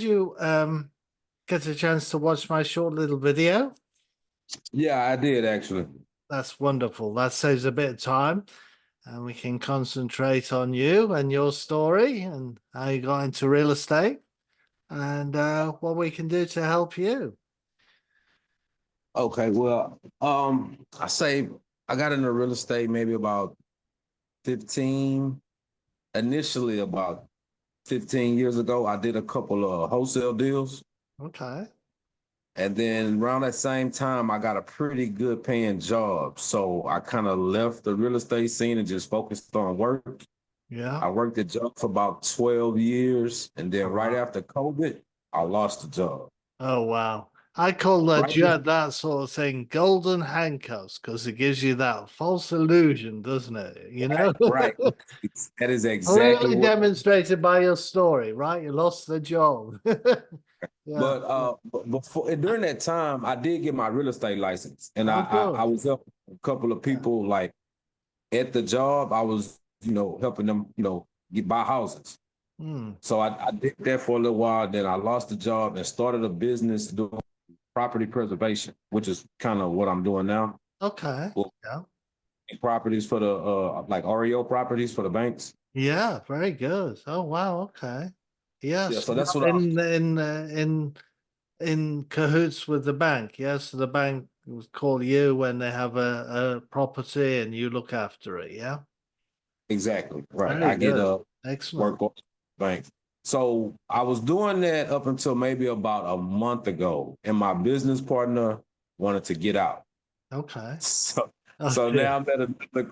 You get a chance to watch my short little video? Yeah, I did actually. That's wonderful. That saves a bit of time and we can concentrate on you and your story and how you got into real estate and what we can do to help you. Okay, well, I got into real estate maybe about 15, initially about 15 years ago. I did a couple of wholesale deals. Okay. And then around that same time, I got a pretty good paying job. So I kind of left the real estate scene and just focused on work. Yeah. I worked the job for about 12 years. And then Oh, right wow. after COVID, I lost the job. Oh, wow. I call that, Right before that sort of thing golden handcuffs because it gives you that false illusion, doesn't it? You know? Right. That is exactly Clearly what. demonstrated by your story, right? You lost the job. Yeah. But before during that time, I did get my real estate license, and Oh, I good. was helping a couple of Yeah. people like at the job. I was helping them get buy houses. Hmm. So I did that for a little while. Then I lost the job and started a business doing property preservation, which is kind of what I'm doing now. Okay. Well, Yeah. properties for the like REO properties for the banks. Yeah. Very good. Oh, wow. Okay. Yeah, Yes. so that's what I. In cahoots with the bank. Yes. The bank will call you when they have a property and you look after it. Yeah. Exactly. Right. Very I get good. a Excellent. work on the bank. So I was doing that up until maybe about a month ago, and my business partner wanted to get out. Okay. So Okay. now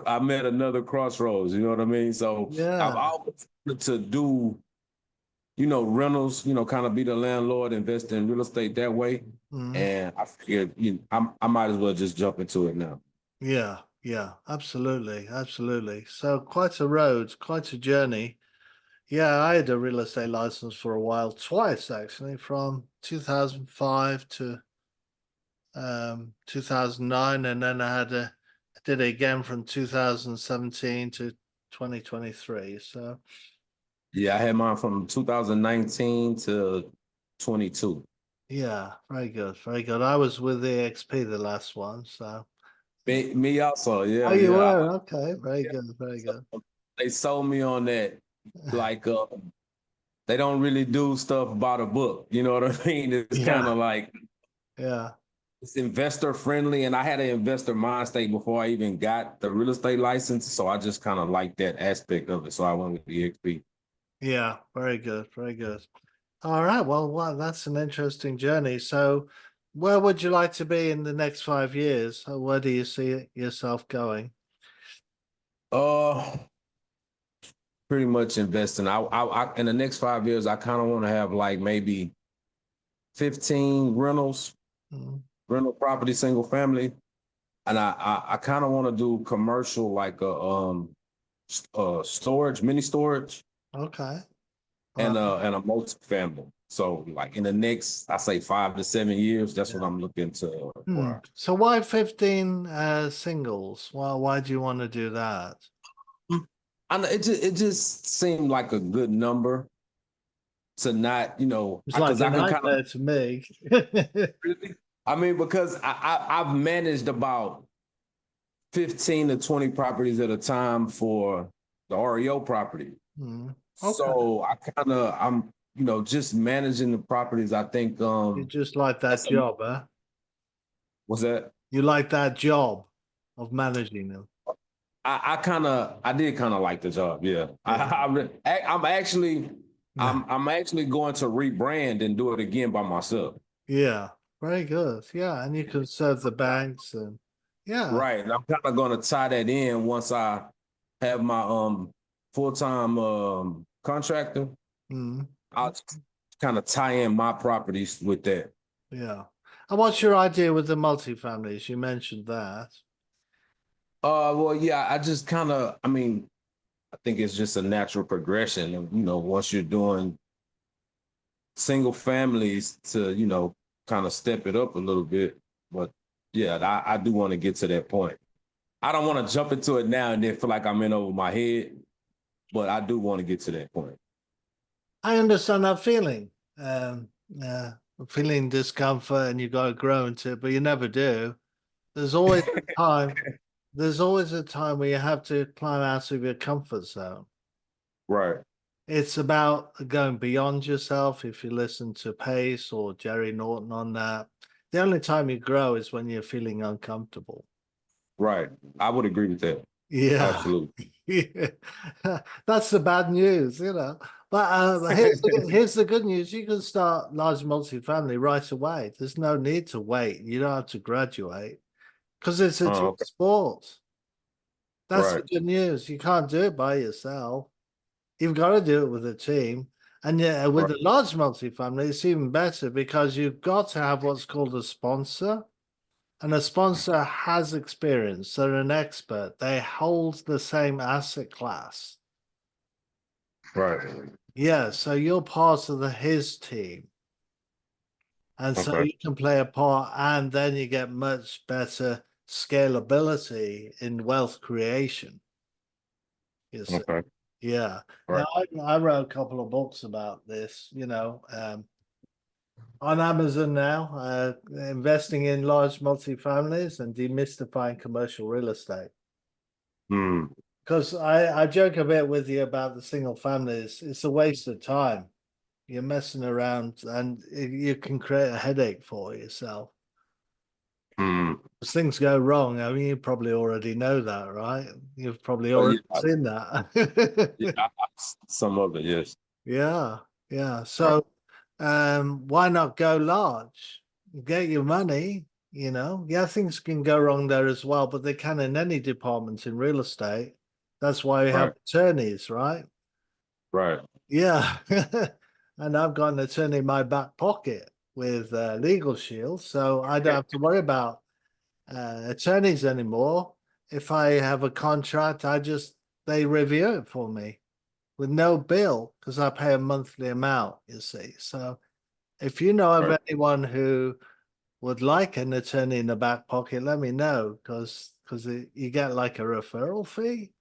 I'm at another crossroads. You know what I mean? So I've Yeah. always wanted to do, rentals. Kind of be the landlord, invest in real estate that way. Mm. And I figured, I might as well just jump into it now. Yeah. Yeah. Absolutely. Absolutely. So quite a road, quite a journey. Yeah, I had a real estate license for a while, twice actually, from 2005 to 2009, and then I did it again from 2017 to 2023. So Yeah, I had mine from 2019 to 22. yeah, very good, very good. I was with the XP the last one. So Me also. oh, Yeah, you yeah. were okay, very Yeah. good, very So good. they sold me on that. Like, they don't really do stuff by the book. You know what I mean? It's kind Yeah, of like yeah. it's investor friendly, and I had an investor mind state before I even got the real estate license. So I just kind of like that aspect of it. So I went with the EXP. Yeah, very good, very good. All right, well, wow, that's an interesting journey. So, where would you like to be in the next 5 years? Or where do you see yourself going? Uh, Pretty much investing. In the next 5 years, I kind of want to have like maybe 15 Mm, rental property, single family, and I kind of want to do commercial like storage, mini storage, okay. Wow. and a multi-family. So like in the next, I say 5 to 7 years, that's what Yeah. I'm looking to Hmm. acquire. So why 15 singles? Why do you want to do that? I know it just seemed like a good number to not, It's like because a I can kind of nightmare to me. really, I mean, because I've managed about 15 to 20 properties at a time for the REO property. Hmm. Okay. So I'm just managing the properties. I think You just like that that's job, huh? what's that? You like that job of managing them. I did kind of like the job. Yeah. Yeah. I'm actually going to rebrand and do it again by myself. Yeah. Very good. Yeah. And you can serve the banks and yeah. Right. And I'm kind of going to tie that in once I have my full-time contractor. Mm. I'll kind of tie in my properties with that. Yeah. And what's your idea with the multifamilies? You mentioned that. Well, yeah, I mean, I think it's just a natural progression. Once you're doing single families to, kind of step it up a little bit. But yeah, I do want to get to that point. I don't want to jump into it now and then feel like I'm in over my head, but I do want to get to that point. I understand that feeling. yeah, feeling discomfort and you got to grow into it, but you never do. There's always a time. There's always a time where you have to climb out of your comfort zone. Right. It's about going beyond yourself. If you listen to Pace or Jerry Norton on that, the only time you grow is when you're feeling uncomfortable. Right. I would agree with that. Yeah. Absolutely. Yeah. That's the bad news, you know. But here's the good news. You can start large multifamily right away. There's no need to wait. You don't have to graduate because it's a team Okay. sport. That's the Right. good news. You can't do it by yourself. You've got to do it with a team. And yeah, with Right. a large multifamily, it's even better because you've got to have what's called a sponsor. And a sponsor has experience. They're an expert. They hold the same asset class. Right. Yeah, so you're part of the his team. And so Okay. you can play a part, and then you get much better scalability in wealth creation. You see. Okay. Yeah. Now, Right. I wrote a couple of books about this, on Amazon now, investing in large multifamilies and demystifying commercial real estate. Hmm. Because I joke a bit with you about the single families. It's a waste of time. You're messing around and you can create a headache for yourself. Hmm. As things go wrong, I mean, you probably already know that, right? You've probably Oh already yeah. seen Yeah. that. Some of it, yes. Yeah, yeah. Right. So, why not go large? Get your money, you know. Yeah, things can go wrong there as well, but they can in any department in real estate. That's why we have Right. attorneys, right? Right. Yeah. And I've got an attorney in my back pocket with Legal Shield, so I don't have to worry about attorneys anymore. If I have a contract, they review it for me with no bill because I pay a monthly amount, you see. So if you know of Right. anyone who would like an attorney in the back pocket, let me know because you get like a referral fee.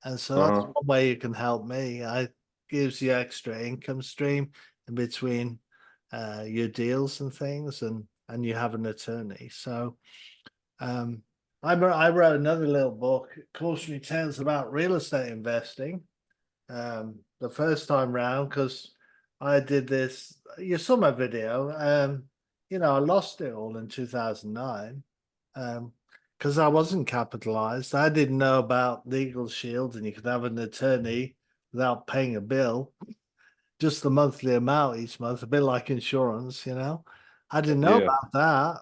And so that's Uh-huh. one way you can help me. I gives you extra income stream in between your deals and things and you have an attorney. So um I wrote another little book, Cautionary Tales about real estate investing the first time round because I did this. You saw my video. I lost it all in 2009 because I wasn't capitalized. I didn't know about Legal Shield and you could have an attorney without paying a bill, just the monthly amount each month, a bit like insurance, you know. I didn't know Yeah. about that.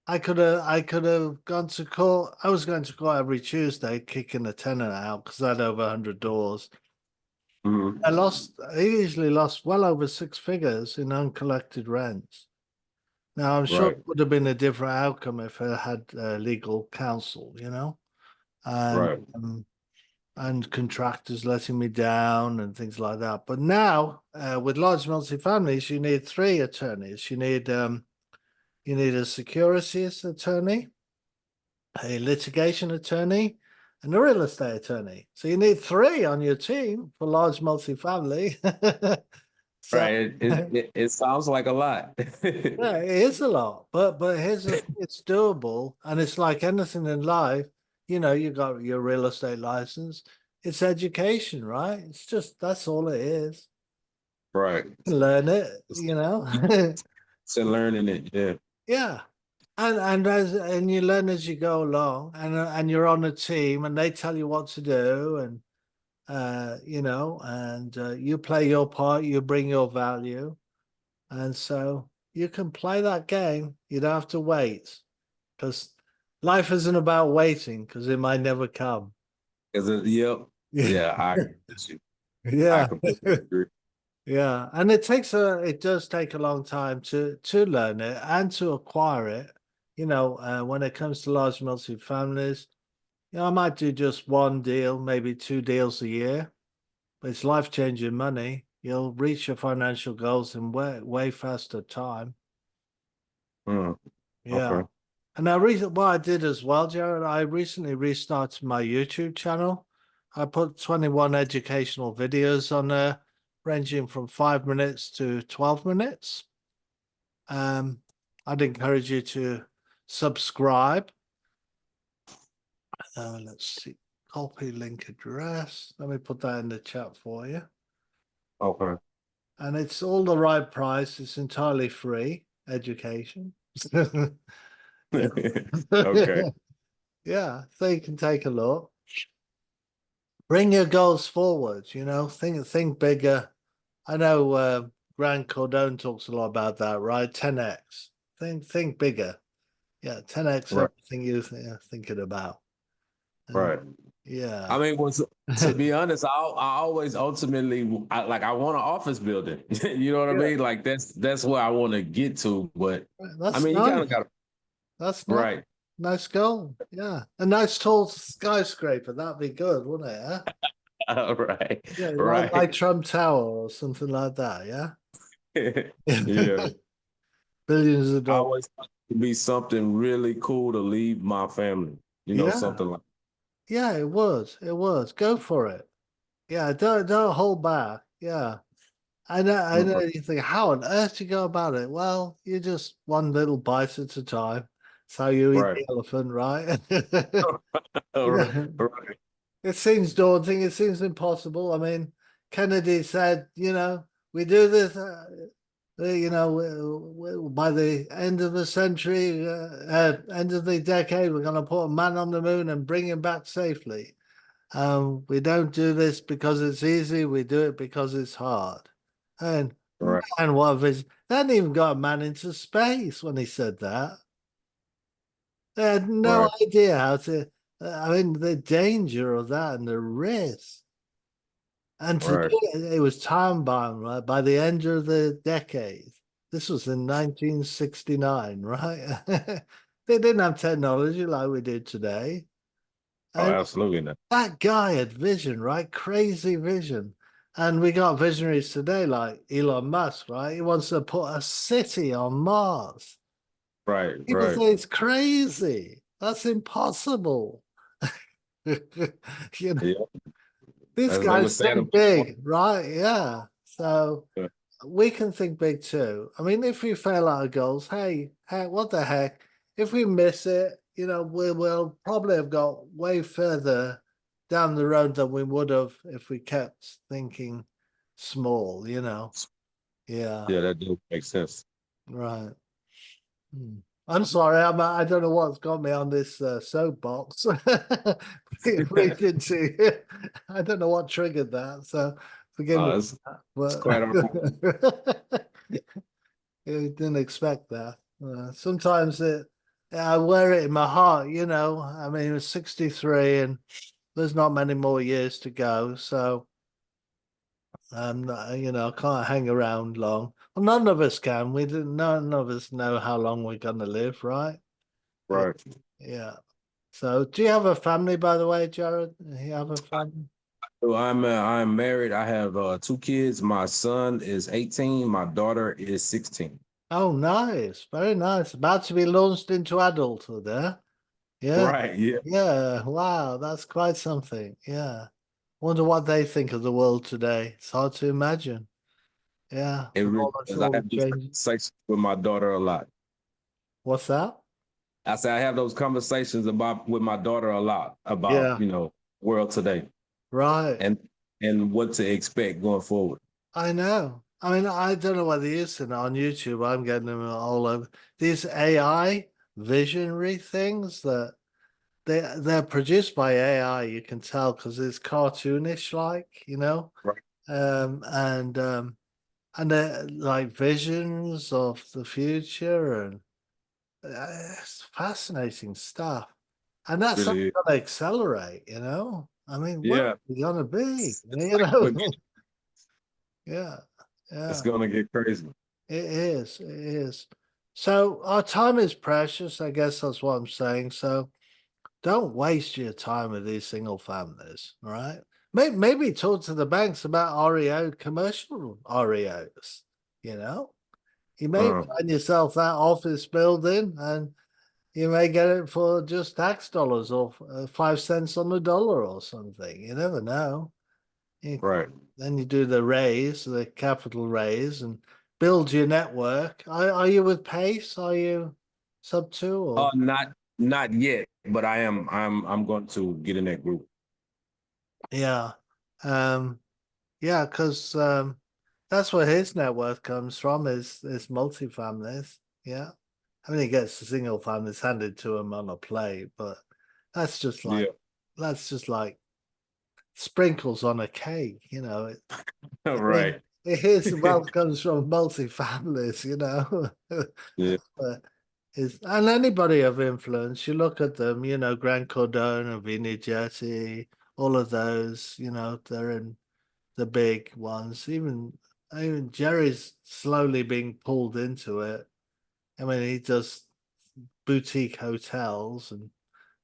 I could have gone to court. I was going to court every Tuesday, kicking a tenant out because I had over 100 doors. Hmm. I easily lost well over six figures in uncollected rents. Now, I'm sure Right. it would have been a different outcome if I had legal counsel, and Right. and contractors letting me down and things like that. But now, with large multifamilies, you need three attorneys. You need a securities attorney, a litigation attorney, and a real estate attorney. So you need three on your team for large multifamily. So Right. It sounds like a lot. yeah, it is a lot, but here's the thing, it's doable, and it's like anything in life. You got your real estate license. It's education, right? It's just that's all it is. Right. You can learn it, It's to learning it. Yeah. Yeah, and you learn as you go along, and you're on a team, and they tell you what to do, and you play your part, you bring your value. And so you can play that game. You don't have to wait because life isn't about waiting because it might never come. Is it, yep. Yeah, I agree with you. I Yeah. completely agree. Yeah. And it does take a long time to learn it and to acquire it. When it comes to large multi-families, I might do just one deal, maybe two deals a year, but it's life-changing money. You'll reach your financial goals in way faster time. Mm, Yeah. okay. And what I did as well, Jared, I recently restarted my YouTube channel. I put 21 educational videos on there. ranging from 5 minutes to 12 minutes. I'd encourage you to subscribe. Let's see, copy link address. Let me put that in the chat for you. Okay. And it's all the right price. It's entirely free education. Yeah. Okay. Yeah, so you can take a look. Bring your goals forward, think bigger. I know Grant Cardone talks a lot about that, right? 10x. Think bigger. Yeah, 10x Right. everything you're thinking about. And Right. I yeah. mean, to be honest, I always ultimately I want an office building. You know what I Yeah, mean? Like that's where I want to get to. But I that's mean, you kind of nice. got That's nice. right. Nice goal. Yeah. A nice tall skyscraper. That'd be good, wouldn't it? Huh? Right. Yeah, Right. like Trump Tower or something like that. Yeah. Yeah. Billions of I dollars. always thought it'd be something really cool to leave my family. Yeah. Something like Yeah, it was. It was. Go for it. Yeah, don't hold back. Yeah. I know right. you think, how on earth do you go about it? Well, you just one little bite at a time. That's how you eat Right. the elephant, right? You Right. know, Right. it seems daunting, it seems impossible. I mean, Kennedy said, we do this, by the end of the century, end of the decade, we're going to put a man on the moon and bring him back safely. We don't do this because it's easy. We do it because it's hard. And Right. man, what a vision. They hadn't even got a man into space when he said that. They had no Right. idea how to, I mean, the danger of that and the risk. And to do Right. it, it was time bound, right? By the end of the decade. This was in 1969, right? They didn't have technology like we do today. Oh, And absolutely not. that guy had vision, right? Crazy vision. And we got visionaries today like Elon Musk, right? He wants to put a city on Mars. Right. People Right. say it's crazy. That's impossible. You know, Yeah. these As they would guys say, think big, right? Yeah. So we can think big too. I mean, if we fail our goals, hey, what the heck? If we miss it, we will probably have got way further down the road than we would have if we kept thinking small. Yeah, yeah, that does make sense. right. Hmm. I'm sorry, I don't know what's got me on this soapbox. Preaching to I don't know what triggered that, so forgive me. It's quite all right. But you didn't expect that. Sometimes I wear it in my heart, I mean, it's 63 and there's not many more years to go. So I can't hang around long. Well, none of us can. None of us know how long we're gonna live, right? Yeah, Right. yeah. So do you have a family, by the way, Jarrod? Do you have a family? So I'm married. I have two kids. My son is 18. My daughter is 16. Oh, nice. Very nice. About to be launched into adulthood, eh? Yeah. Right. Yeah. Yeah. Wow. That's quite something. Yeah. Wonder what they think of the world today. It's hard to imagine. Yeah. It With really is. I all the have these changes. conversations with my daughter a lot. What's that? I say I have those conversations about with my daughter a lot about, Yeah. world today Right. and what to expect going forward. I know. I mean, I don't know whether you've seen it on YouTube. I'm getting them all over. These AI visionary things that they're produced by AI. You can tell because it's cartoonish, like. Right. And they're like visions of the future, and it's fascinating stuff. And that's something Really. going to accelerate. I mean, where are Yeah. we going to be? It's like Yeah, it's yeah. gonna get crazy. It is. It is. So our time is precious. I guess that's what I'm saying. So don't waste your time with these single families. All right. Maybe talk to the banks about REO, commercial REOs. You know, you may Uh, find yourself that office building, and you may get it for just tax dollars or 5 cents on the dollar or something. You never know. You, Right. then you do the raise, the capital raise, and build your network. Are you with Pace? Are you sub two or? Not yet, but I'm going to get in that group. Yeah. Um, yeah, because that's where his net worth comes from is multifamilies. Yeah. I mean, he gets the single families handed to him on a plate, but that's just like Yeah. that's just like sprinkles on a cake, It, Right. his wealth comes from multifamilies, Yeah. But and anybody of influence, you look at them, Grant Cardone, Vinny Jetty, all of those, they're in the big ones. Even Jerry's slowly being pulled into it. I mean, he does boutique hotels and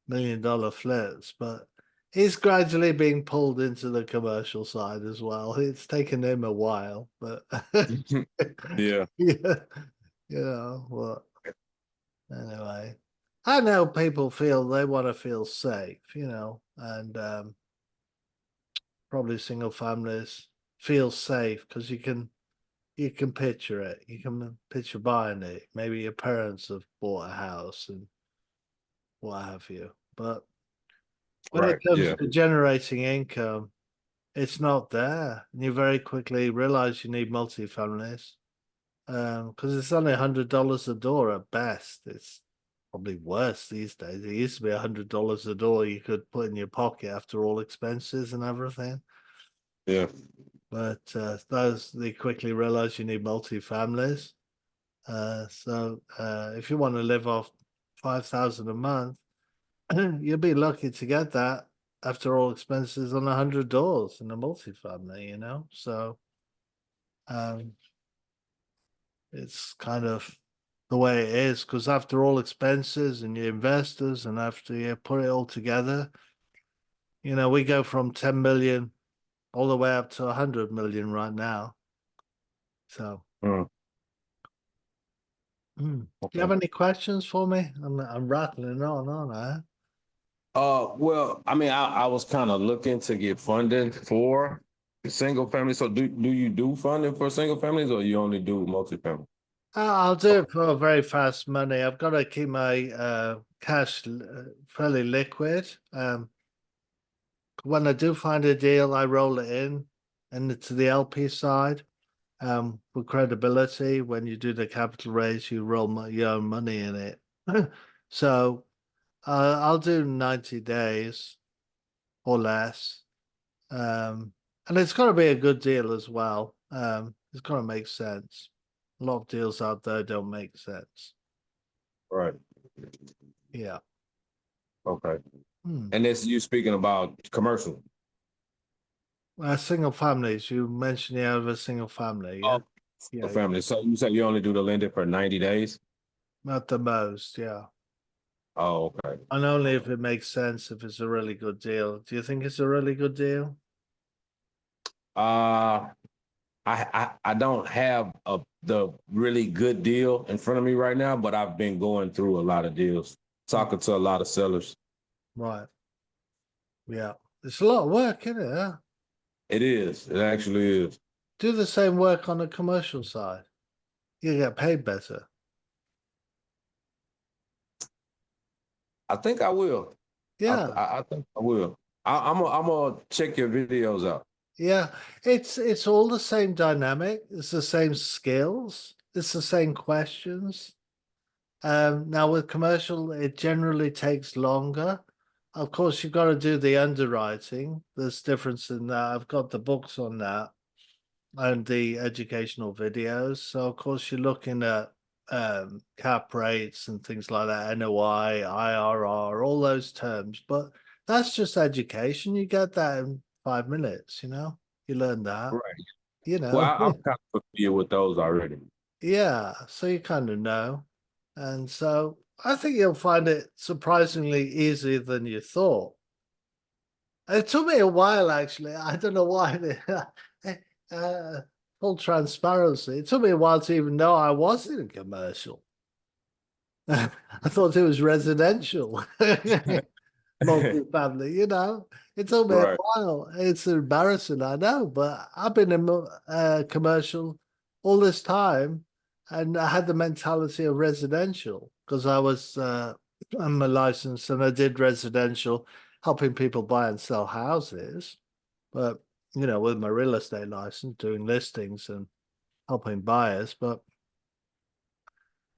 $1 million flips, but he's gradually being pulled into the commercial side as well. It's taken him a while, but Yeah. yeah, well, anyway. I know people feel they want to feel safe, and probably single families feel safe because you can picture it. You can picture buying it. Maybe your parents have bought a house and what have you. But when it Right. comes Yeah. to generating income, it's not there. And you very quickly realize you need multifamilies because it's only $100 a door at best. It's probably worse these days. It used to be $100 a door you could put in your pocket after all expenses and everything. Yeah. But those they quickly realize you need multifamilies. So if you want to live off 5,000 a month, you'll be lucky to get that after all expenses on 100 doors in a multifamily. So um, it's kind of the way it is because after all expenses and your investors and after you put it all together, we go from 10 million all the way up to 100 million right now. So, Mm, do you have okay. any questions for me? I'm rattling on, aren't I? Well, I mean, I was kind of looking to get funding for single family. So do you do funding for single families or you only do multifamily? I'll do it for very fast money. I've got to keep my cash fairly liquid. When I do find a deal, I roll it in and to the LP side. For credibility, when you do the capital raise, you roll your own money in it. So I'll do 90 days or less. And it's got to be a good deal as well. It's got to make sense. A lot of deals out there don't make sense. Right. Yeah. Okay. Hmm. And this you speaking about commercial. Single families. You mentioned you have a single family, yeah? Oh, Yeah, single yeah. family. So you said you only do the lending for 90 days? At the most, yeah. Oh, okay. And only if Okay. it makes sense, if it's a really good deal. Do you think it's a really good deal? Uh I don't have the really good deal in front of me right now, but I've been going through a lot of deals, Mm. talking to a lot of sellers. Right. Yeah. It's a lot of work, isn't it? Huh? It is. It actually is. Do the same work on the commercial side. You get paid better. I think I will. Yeah. I think I will. I'm gonna check your videos out. Yeah. It's all the same dynamic. It's the same skills. It's the same questions. Now with commercial, it generally takes longer. Of course, you've got to do the underwriting. There's difference in that. I've got the books on that and the educational videos. So of course, you're looking at cap rates and things like that, NOI, IRR, all those terms. But that's just education. You get that in 5 minutes. You learn that. Right. You Well, know, I'm kind of familiar with those already. yeah. So you kind of know. And so I think you'll find it surprisingly easier than you thought. It took me a while, actually. I don't know why. uh, Full transparency. It took me a while to even know I was in a commercial. I thought it was residential, multi-family. It took me a Right. while. It's embarrassing, I know, but I've been in commercial all this time, and I had the mentality of residential because I'm a licensed and I did residential, helping people buy and sell houses. But with my real estate license, doing listings and helping buyers. But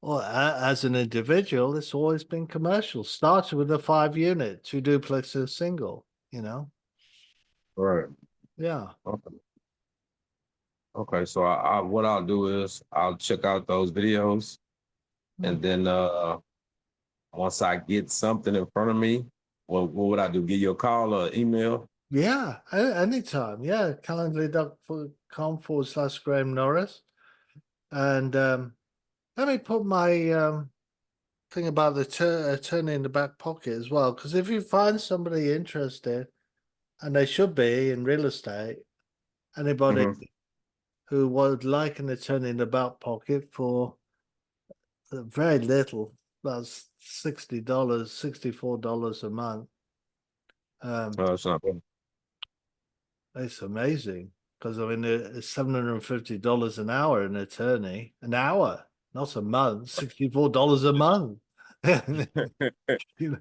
well, as an individual, it's always been commercial. Started with a 5 unit, two duplexes, single. Right. Yeah. Okay. Okay. So what I'll do is I'll check out those videos, Hmm. and then once I get something in front of me, what would I do? Give you a call or email? Yeah, anytime. Yeah, calendly.com/Graham Norris. And let me put my thing about the attorney in the back pocket as well. Because if you find somebody interested, and they should be in real estate, anybody Hmm. who would like an attorney in the back pocket for very little, that's $60, $64 a month. Um, It's not bad. It's amazing because I mean it's $750 an hour an attorney, an hour, not a month, $64 a month. You know,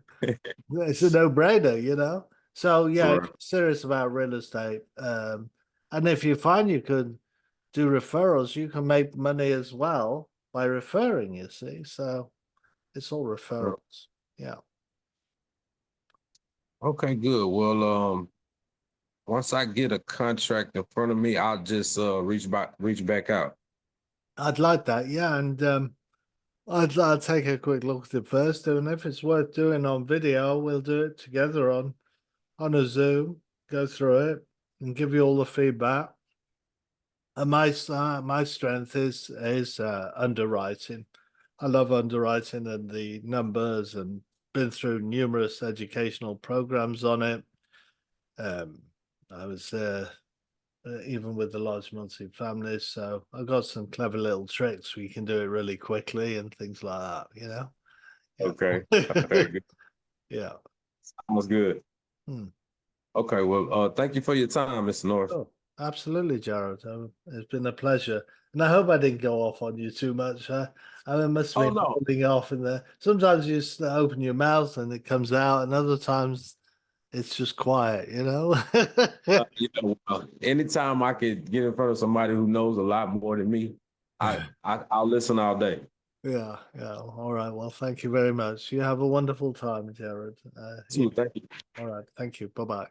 it's a no-brainer. So yeah, if Right. you're serious about real estate, and if you find you could do referrals, you can make money as well by referring, you see. So it's all referrals. Yeah. Okay, good. Well, once I get a contract in front of me, I'll just reach back out. I'd like that, yeah. And I'll take a quick look at it first, and if it's worth doing on video, we'll do it together on a Zoom, go through it, and give you all the feedback. And my strength is underwriting. I love underwriting and the numbers, and been through numerous educational programs on it. Um, I was even with the large multi-families, so I've got some clever little tricks where you can do it really quickly and things like that. Okay. Yeah. Okay, good. Yeah. Sounds good. Hmm. Okay, well, thank you for your time, Mr. Norris. Oh, absolutely, Jarrod. It's been a pleasure. And I hope I didn't go off on you too much. Huh? I mean, must have Oh been no. holding off in there. Sometimes you just open your mouth and it comes out, and other times it's just quiet. Anytime I could get in front of somebody who knows a lot more than me, I'll listen all day. Yeah, yeah. All right. Well, thank you very much. You have a wonderful time, Jarrod. Too. Thank you. All right. Thank you. Bye bye.